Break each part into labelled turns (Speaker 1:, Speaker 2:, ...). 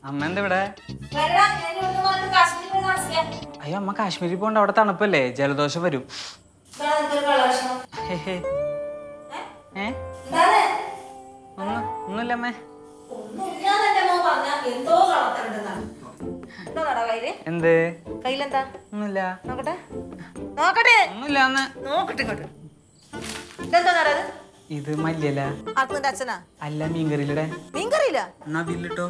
Speaker 1: അമ്മ എന്താ ഇവിടെ? അയ്യോ അമ്മ കാശ്മീരിൽ പോകണ്ട, അവിടെ തണുപ്പല്ലേ, ജലദോഷം വരും. ഒന്നുമില്ല അമ്മേ. എന്ത്?
Speaker 2: കയ്യിലെന്താ?
Speaker 1: ഒന്നുമില്ല.
Speaker 2: നോക്കട്ടെ നോക്കട്ടെ
Speaker 1: ഒന്നുമില്ല അന്ന്.
Speaker 2: നോക്കട്ടെ ഇങ്ങോട്ട്. ഇതെന്താ നടത്?
Speaker 1: ഇത് മല്ലിയല്ല.
Speaker 2: ആർക്ക് നിന്റെ അച്ഛനാ?
Speaker 1: അല്ല, മീൻകറിയിലൂടെ.
Speaker 2: മീൻകറിയില്ല?
Speaker 1: എന്നാ ബില്ലിട്ടോ.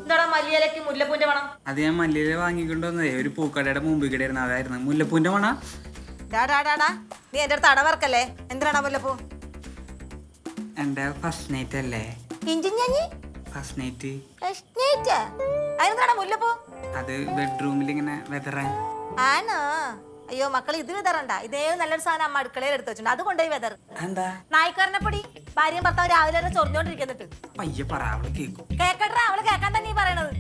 Speaker 2: എന്താടാ മല്ലിയിലക്ക് മുല്ലപ്പൂന്റെ മണം?
Speaker 1: അത് ഞാൻ മല്ലിയില വാങ്ങിക്കൊണ്ടുവന്നേ, ഒരു പൂക്കടയുടെ മുമ്പിൽ കിടയിരുന്നു, അതായിരുന്നു മുല്ലപ്പൂന്റെ മണ.
Speaker 2: നീ എന്റെ അടുത്ത് അടവർക്കല്ലേ? എന്തിനാടാ മുല്ലപ്പൂ?
Speaker 1: എന്റെ ഫസ്റ്റ് നൈറ്റ് അല്ലേ? First night.
Speaker 2: അതിനെന്താടാ മുല്ലപ്പൂ?
Speaker 1: അത് ബെഡ്റൂമിൽ ഇങ്ങനെ വെതറാൻ.
Speaker 2: ആണോ? അയ്യോ മക്കൾ, ഇത് വെതറണ്ട. ഇതേ നല്ലൊരു സാധനം അമ്മ അടുക്കളയിൽ എടുത്ത് വെച്ചിട്ടുണ്ട്, അതുകൊണ്ടേ വെതർ.
Speaker 1: എന്താ?
Speaker 2: നായ്ക്കാരനെ പൊടി. ഭാര്യയും ഭർത്താവ് രാവിലെ തന്നെ ചൊറിഞ്ഞോണ്ടിരിക്കുന്നിട്ട്.
Speaker 1: പയ്യെ പറ, അവള് കേക്കും.
Speaker 2: കേക്കട്ടെ, അവള് കേക്കാൻ തന്നെ ഈ പറയണത്.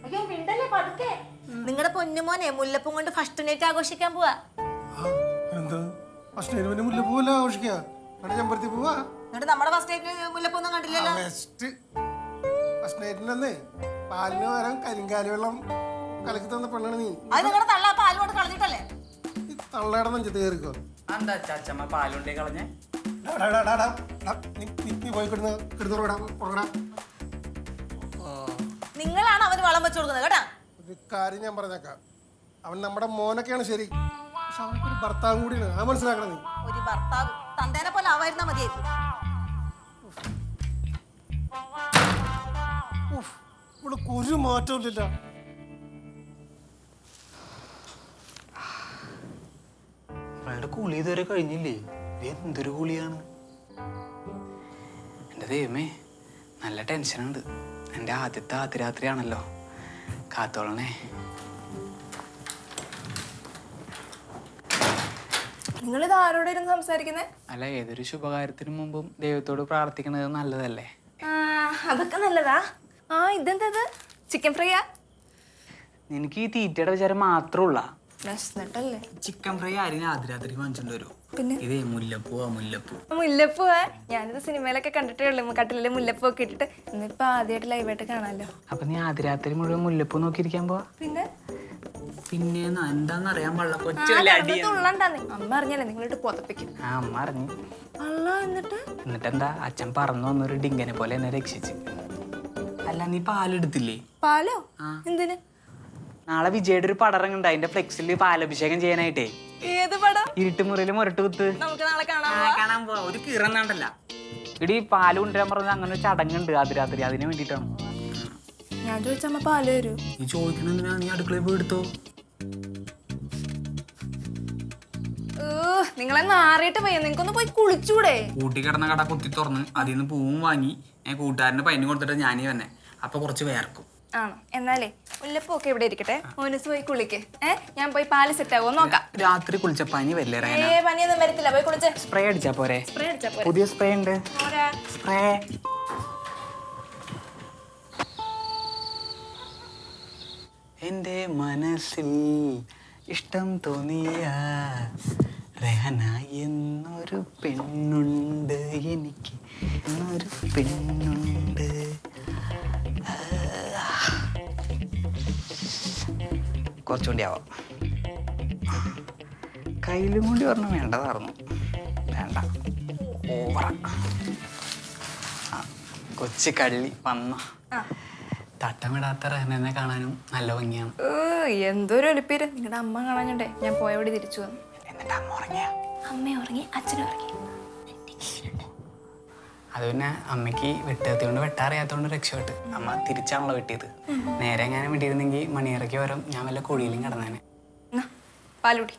Speaker 2: അയ്യോ മിണ്ടല്ലേ, പതുക്കെ. നിങ്ങളുടെ പൊന്നുമോനെ മുല്ലപ്പൂ കൊണ്ട് ഫസ്റ്റ് നൈറ്റ് ആഘോഷിക്കാൻ പോവാ. എന്നിട്ട് നമ്മുടെ ഫസ്റ്റ് നൈറ്റിന് മുല്ലപ്പൂ ഒന്നും കണ്ടില്ലല്ലോ.
Speaker 3: പാലിന് പകരം കരിങ്കാലി വെള്ളം കലക്കി തന്ന പെണ്ണാണ് നീ.
Speaker 2: അത് നിങ്ങളുടെ തള്ള പാൽ കൊണ്ട് കളഞ്ഞിട്ടല്ലേ?
Speaker 3: ഈ തള്ളയുടെ നെഞ്ചത്ത് കയറിക്കോ.
Speaker 1: എന്താ ചാച്ചമ്മ പാലുണ്ടേ കളഞ്ഞേ?
Speaker 3: നീ പോയി
Speaker 2: നിങ്ങളാണ് അവന് വളം വെച്ചു കൊടുക്കുന്നത് കേട്ടാ.
Speaker 3: ഒരു കാര്യം ഞാൻ പറഞ്ഞേക്കാം, അവൻ നമ്മുടെ മോനൊക്കെയാണ് ശരി, പക്ഷെ അവനൊരു ഭർത്താവും കൂടിയാണ്, ആ മനസ്സിലാക്കണം നീ.
Speaker 2: ഒരു ഭർത്താവ് തന്തേനെ പോലെ ആവായിരുന്നാ മതിയായിരുന്നു.
Speaker 3: ഇവിടെ ഒരു മാറ്റമില്ല.
Speaker 1: അവളുടെ കുളി ഇതുവരെ കഴിഞ്ഞില്ലേ? എന്തൊരു കുളിയാണ് എൻ്റെ ദൈവമേ. നല്ല ടെൻഷനുണ്ട്. എൻ്റെ ആദ്യത്തെ ആദ്യരാത്രിയാണല്ലോ, കാത്തോളണേ.
Speaker 4: നിങ്ങളിത് ആരോടെ ഇരുന്ന് സംസാരിക്കുന്നേ?
Speaker 1: അല്ല, ഏതൊരു ശുഭകാര്യത്തിനു മുമ്പും ദൈവത്തോട് പ്രാർത്ഥിക്കുന്നത് നല്ലതല്ലേ?
Speaker 4: അതൊക്കെ നല്ലതാ. ഇതെന്തത്? ചിക്കൻ ഫ്രൈയാ?
Speaker 1: നിനക്ക് ഈ തീറ്റയുടെ വിചാരം മാത്രമുള്ള
Speaker 4: വിശന്നിട്ടല്ലേ?
Speaker 1: ചിക്കൻ ഫ്രൈ ആരും ആദ്യരാത്രി വാങ്ങിച്ചോണ്ട് വരും.
Speaker 4: പിന്നെ
Speaker 1: ഇതേ മുല്ലപ്പൂവാ, മുല്ലപ്പൂ.
Speaker 4: മുല്ലപ്പൂവാ? ഞാനിത് സിനിമയിലൊക്കെ കണ്ടിട്ടേ ഉള്ളൂ, കട്ടിലെ മുല്ലപ്പൂ ഒക്കെ ഇട്ടിട്ട്. ഇന്നിപ്പോ ആദ്യമായിട്ട് ലൈവായിട്ട് കാണാമല്ലോ.
Speaker 1: അപ്പൊ നീ ആദ്യരാത്രി മുഴുവൻ മുല്ലപ്പൂ നോക്കിയിരിക്കാൻ പോവാ?
Speaker 4: പിന്നെ
Speaker 1: എന്താന്നറിയാൻ പാടില്ല,
Speaker 4: കൊച്ചുള്ളണ്ടാന്ന് അമ്മ അറിഞ്ഞല്ലേ നിങ്ങളിട്ട് പുതപ്പിക്കും.
Speaker 1: അമ്മ അറിഞ്ഞു.
Speaker 4: എന്നിട്ടെന്താ?
Speaker 1: അച്ഛൻ പറന്നു വന്നൊരു ഡിങ്കനെ പോലെ എന്നെ രക്ഷിച്ച്. അല്ല, നീ പാലെടുത്തില്ലേ?
Speaker 4: പാലോ? എന്തിന്?
Speaker 1: നാളെ വിജയുടെ ഒരു പടറങ്ങുണ്ട്, അതിന്റെ ഫ്ലെക്സിൽ പാലഭിഷേകം ചെയ്യാനായിട്ടേ.
Speaker 4: ഏത് പടം?
Speaker 1: ഇരുട്ടുമുറിയില് മുരട്ട് കുത്ത്.
Speaker 4: നമുക്ക് നാളെ
Speaker 1: കാണാൻ പോവാ. ഒരു കീറന്നാണ്ടല്ല ഇടി പാല് കൊണ്ടുവരാൻ പറഞ്ഞ അങ്ങനെ ഒരു ചടങ്ങുണ്ട് ആദ്യരാത്രി, അതിന് വേണ്ടിട്ടാണ്.
Speaker 4: ഞാൻ ചോദിച്ചമ്മ പാല് തരൂ.
Speaker 1: നീ ചോദിക്കണെന്തിനാ? നീ അടുക്കളയിൽ പോയി എടുത്തോ.
Speaker 4: നിങ്ങളെ നാറിയിട്ട് പോയി, നിങ്ങൾക്കൊന്ന് പോയി കുളിച്ചൂടെ?
Speaker 1: കൂട്ടി കിടന്ന കട കുത്തി തുറന്ന് അതിൽ നിന്ന് പൂവും വാങ്ങി കൂട്ടുകാരന് പൈന് കൊടുത്തിട്ട് ഞാനീ തന്നെ. അപ്പൊ കുറച്ച് വേർക്കും.
Speaker 4: ആണോ? എന്നാലേ മുല്ലപ്പൂ ഒക്കെ ഇവിടെ ഇരിക്കട്ടെ, മോനസ് പോയി കുളിക്ക്. ഞാൻ പോയി പാല് സെറ്റ് ആവുമോ നോക്കാം.
Speaker 1: രാത്രി കുളിച്ച പനി വല്ലേ?
Speaker 4: പനിയൊന്നും വരത്തില്ല, പോയി കുളിച്ച്.
Speaker 1: സ്പ്രേ അടിച്ചാ പോരെ?
Speaker 4: സ്പ്രേ അടിച്ചാ പോരെ?
Speaker 1: പുതിയ സ്പ്രേ ഉണ്ട്. സ്പ്രേ എന്റെ മനസ്സിൽ ഇഷ്ടം തോന്നിയ റെഹന എന്നൊരു പെണ്ണുണ്ട്, എനിക്ക് എന്നൊരു പെണ്ണുണ്ട്. കുറച്ചുകൂടി ആവാം. കയ്യിലും കൂടി പറഞ്ഞു വേണ്ടതായിരുന്നു. വേണ്ട, ഓവറ. കൊച്ചു കള്ളി വന്ന തട്ടമിടാത്ത റഹനെ കാണാനും നല്ല ഭംഗിയാണ്.
Speaker 4: എന്തൊരു ഒലിപ്പേര്. നിങ്ങളുടെ അമ്മ കാണാനുണ്ടേ, ഞാൻ പോയവിടെ തിരിച്ചു വന്നു.
Speaker 1: എന്നിട്ട് അമ്മ ഉറങ്ങിയ?
Speaker 4: അമ്മ ഉറങ്ങി, അച്ഛനും ഉറങ്ങി.
Speaker 1: അത് പിന്നെ അമ്മയ്ക്ക് വെട്ടാത്തതുകൊണ്ട് വെട്ടാറിയാത്തതുകൊണ്ട് രക്ഷപ്പെട്ട്. അമ്മ തിരിച്ചാണല്ലോ വെട്ടിയത്. നേരെ എങ്ങനെ വെട്ടിയിരുന്നെങ്കിൽ മണിയറയ്ക്ക് വരും ഞാൻ വല്ല കുഴിയിലും കിടന്നേനെ.
Speaker 4: പാലുടി.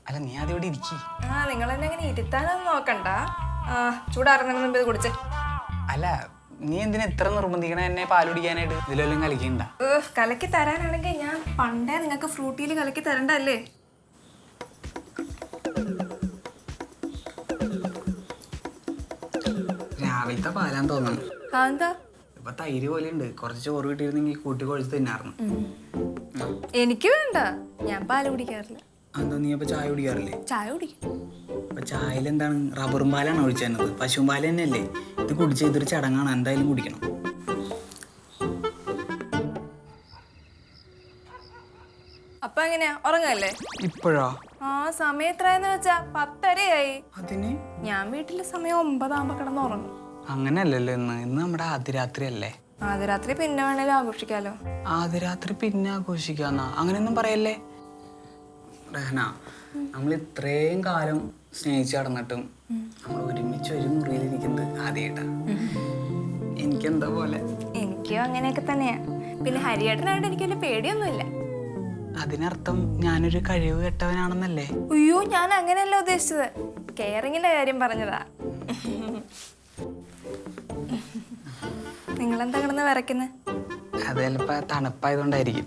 Speaker 1: അല്ല, നീ ആദ്യം ഇവിടെ ഇരിക്കി.
Speaker 4: നിങ്ങൾ എന്നെ അങ്ങനെ ഇരുത്താനൊന്നും നോക്കണ്ട. ചൂടാറുന്നതിന് മുമ്പ് ഇത് കുടിച്ചേ.
Speaker 1: അല്ല, നീ എന്തിനാ ഇത്ര നിർബന്ധിക്കണ എന്നെ പാലുടിക്കാനായിട്ട്? ഇതിലെല്ലാം കളിക്കണ്ട.
Speaker 4: കലക്കി തരാനാണെങ്കിൽ ഞാൻ പണ്ടേ നിങ്ങൾക്ക് ഫ്രൂട്ടിയിൽ കലക്കി തരണ്ടല്ലേ?
Speaker 1: രാവിലത്തെ പാലാൻ തോന്നുന്നു.
Speaker 4: എന്താ
Speaker 1: ഇപ്പൊ തൈര് പോലെ ഉണ്ട്. കുറച്ച് ചോറ് കിട്ടിയിരുന്നെങ്കിൽ കൂട്ടി കുഴച്ച് തിന്നാറുന്നു.
Speaker 4: എനിക്ക് വേണ്ട, ഞാൻ പാല് കുടിക്കാറില്ല.
Speaker 1: എന്താ നീ അപ്പൊ ചായ കുടിക്കാറില്ലേ?
Speaker 4: ചായ കുടിക്കും.
Speaker 1: അപ്പൊ ചായയിൽ എന്താണ് റബ്ബറും പാലാണ് ഒഴിച്ചു തന്നത്? പശുവും പാല് തന്നെയല്ലേ? ഇത് കുടിച്ച ഇതൊരു ചടങ്ങാണ്, എന്തായാലും കുടിക്കണം.
Speaker 4: അപ്പൊ എങ്ങനെയാ, ഉറങ്ങല്ലേ?
Speaker 1: ഇപ്പോഴാ?
Speaker 4: ആ, സമയം എത്രയെന്ന് വെച്ചാ 10:30
Speaker 1: അതിന്
Speaker 4: ഞാൻ വീട്ടിലെ സമയം 9 ആകുമ്പോ കിടന്ന് ഉറങ്ങും.
Speaker 1: അങ്ങനെയല്ലല്ലോ ഇന്ന് നമ്മുടെ ആദ്യരാത്രി അല്ലേ?
Speaker 4: ആദ്യ രാത്രി പിന്നെ വേണേലും ആഘോഷിക്കാലോ.
Speaker 1: ആദ്യരാത്രി പിന്നെ ആഘോഷിക്കാന്നാ? അങ്ങനെയൊന്നും പറയല്ലേ റഹന. നമ്മൾ ഇത്രയും കാലം സ്നേഹിച്ച് നടന്നിട്ടും നമ്മൾ ഒരുമിച്ച് ഒരു മുറിയിലിരിക്കുന്നത് ആദ്യമായിട്ടാ. എനിക്കെന്താ പോലെ.
Speaker 4: എനിക്കും അങ്ങനെയൊക്കെ തന്നെയാ. പിന്നെ ഹരിയേട്ടനായിട്ട് എനിക്ക് വലിയ പേടിയൊന്നുമില്ല.
Speaker 1: അതിനർത്ഥം ഞാനൊരു കഴിവ് കെട്ടവനാണെന്നല്ലേ?
Speaker 4: അയ്യോ, ഞാൻ അങ്ങനെയല്ല ഉദ്ദേശിച്ചത്. കെയറിങ്ങിന്റെ കാര്യം പറഞ്ഞതാ. നിങ്ങളെന്താ കിടന്ന് വിറയ്ക്കുന്നത്?
Speaker 1: അത് ചിലപ്പോ തണുപ്പായതുകൊണ്ടായിരിക്കും.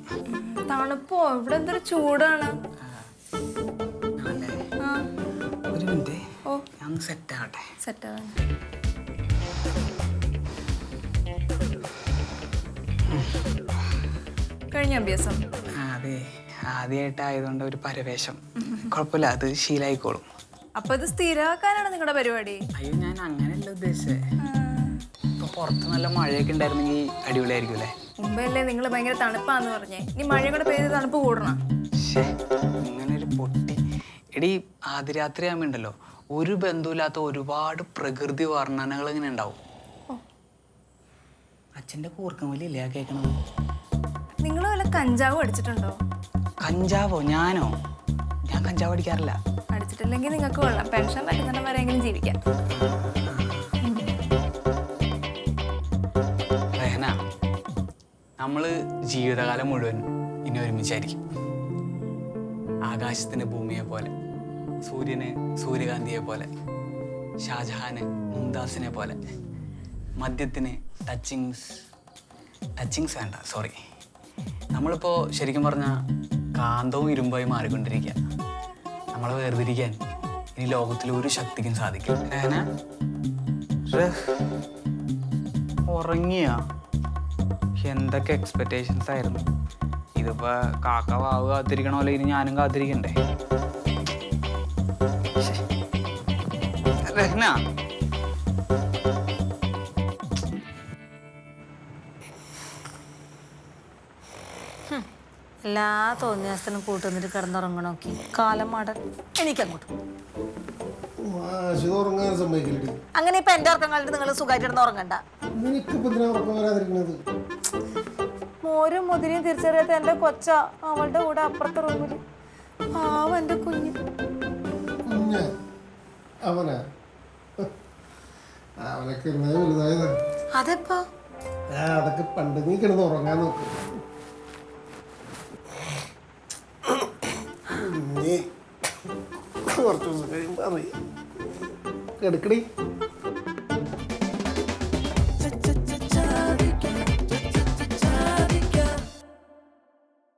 Speaker 4: തണുപ്പോ? ഇവിടെ എന്തൊരു ചൂടാണ്.
Speaker 1: ആണല്ലേ?
Speaker 4: ആ,
Speaker 1: ഒരു മിനിറ്റ്,
Speaker 4: ഓ,
Speaker 1: ഞാൻ സെറ്റ് ആവട്ടെ.
Speaker 4: സെറ്റാണ്. കഴിഞ്ഞ അഭ്യാസം?
Speaker 1: അതെ, ആദ്യമായിട്ടായതുകൊണ്ട് ഒരു പരവേശം. കുഴപ്പമില്ല, അത് ശീലായിക്കോളും.
Speaker 4: അപ്പൊ ഇത് സ്ഥിരമാക്കാനാണ് നിങ്ങളുടെ പരിപാടി?
Speaker 1: അയ്യോ, ഞാൻ അങ്ങനെയല്ല ഉദ്ദേശിച്ചത്. ഇപ്പൊ പുറത്ത് നല്ല മഴയൊക്കെ ഉണ്ടായിരുന്നെങ്കിൽ അടിപൊളിയായിരിക്കും അല്ലേ?
Speaker 4: മുമ്പല്ലേ നിങ്ങൾ ഭയങ്കര തണുപ്പാന്ന് പറഞ്ഞേ. ഇനി മഴ കൂടെ പെയ്ത് തണുപ്പ് കൂടണം.
Speaker 1: ഇങ്ങനെ ഒരു പൊട്ടി എടി. ആദ്യരാത്രി ആകുമ്പോണ്ടല്ലോ ഒരു ബന്ധുവില്ലാത്ത ഒരുപാട് പ്രകൃതി വർണ്ണനകൾ ഇങ്ങനെ ഉണ്ടാവും. അച്ഛൻ്റെ കൂർക്കം വലിയ കേൾക്കണത്.
Speaker 4: നിങ്ങൾ വല്ല കഞ്ചാവും അടിച്ചിട്ടുണ്ടോ?
Speaker 1: കഞ്ചാവോ? ഞാനോ? ഞാൻ കഞ്ചാവ് അടിക്കാറില്ല.
Speaker 4: അടിച്ചിട്ടില്ലെങ്കിൽ നിങ്ങൾക്ക് കൊള്ളാം. പെൻഷൻ പറ്റുന്ന വരെയെങ്കിലും ജീവിക്കാം.
Speaker 1: റഹന, നമ്മള് ജീവിതകാലം മുഴുവൻ ഇനി ഒരുമിച്ചായിരിക്കും. ആകാശത്തിന് ഭൂമിയെ പോലെ, സൂര്യന് സൂര്യകാന്തിയെ പോലെ, ഷാജഹാന് മുംതാസിനെ പോലെ, മദ്യത്തിന് ടച്ചിങ്സ് വേണ്ട, സോറി. നമ്മളിപ്പോൾ ശരിക്കും പറഞ്ഞാൽ കാന്തവും ഇരുമ്പായി മാറിക്കൊണ്ടിരിക്കുക. നമ്മളെ വേർതിരിക്കാൻ ഇനി ലോകത്തിൽ ഒരു ശക്തിക്കും സാധിക്കും. റഹന, ഉറങ്ങിയ എന്തൊക്കെ എക്സ്പെക്ടേഷൻസ് ആയിരുന്നു. ഇതിപ്പോ കാക്ക വാവ് കാത്തിരിക്കണ പോലെ ഇനി ഞാനും കാത്തിരിക്കണ്ടേ? രഹ്ന,
Speaker 2: എല്ലാ തോന്നിയാസത്തിനും കൂട്ടുന്നിട്ട് കിടന്നുറങ്ങണോക്കി കാലം മാടൻ. എനിക്കങ്ങോട്ട്
Speaker 3: ഉറങ്ങാൻ സമ്മതിക്കില്ലേ?
Speaker 2: അങ്ങനെ ഇപ്പൊ എന്റെ ഉറക്കം കണ്ടിട്ട് നിങ്ങൾ സുഖമായിട്ട് കിടന്ന് ഉറങ്ങണ്ട.
Speaker 3: നിനക്കിപ്പോ എന്തിനാ ഉറക്കം വരാതിരിക്കണത്?
Speaker 4: മോരും മുതിരിയും തിരിച്ചറിയാത്ത എന്റെ കൊച്ച അവളുടെ കൂടെ അപ്പുറത്തെ റൂമില്. പാവം എന്റെ കുഞ്ഞ്.
Speaker 3: കുഞ്ഞ് അവനാ? അവനൊക്കെ എന്നാ വലുതായതാ.
Speaker 2: അതെപ്പോ?
Speaker 3: അതൊക്കെ പണ്ട്. നീ കിടന്ന് ഉറങ്ങാൻ നോക്ക്. കുറച്ചു ദിവസം കഴിയുമ്പോ അറിയാം. കിടക്കടി.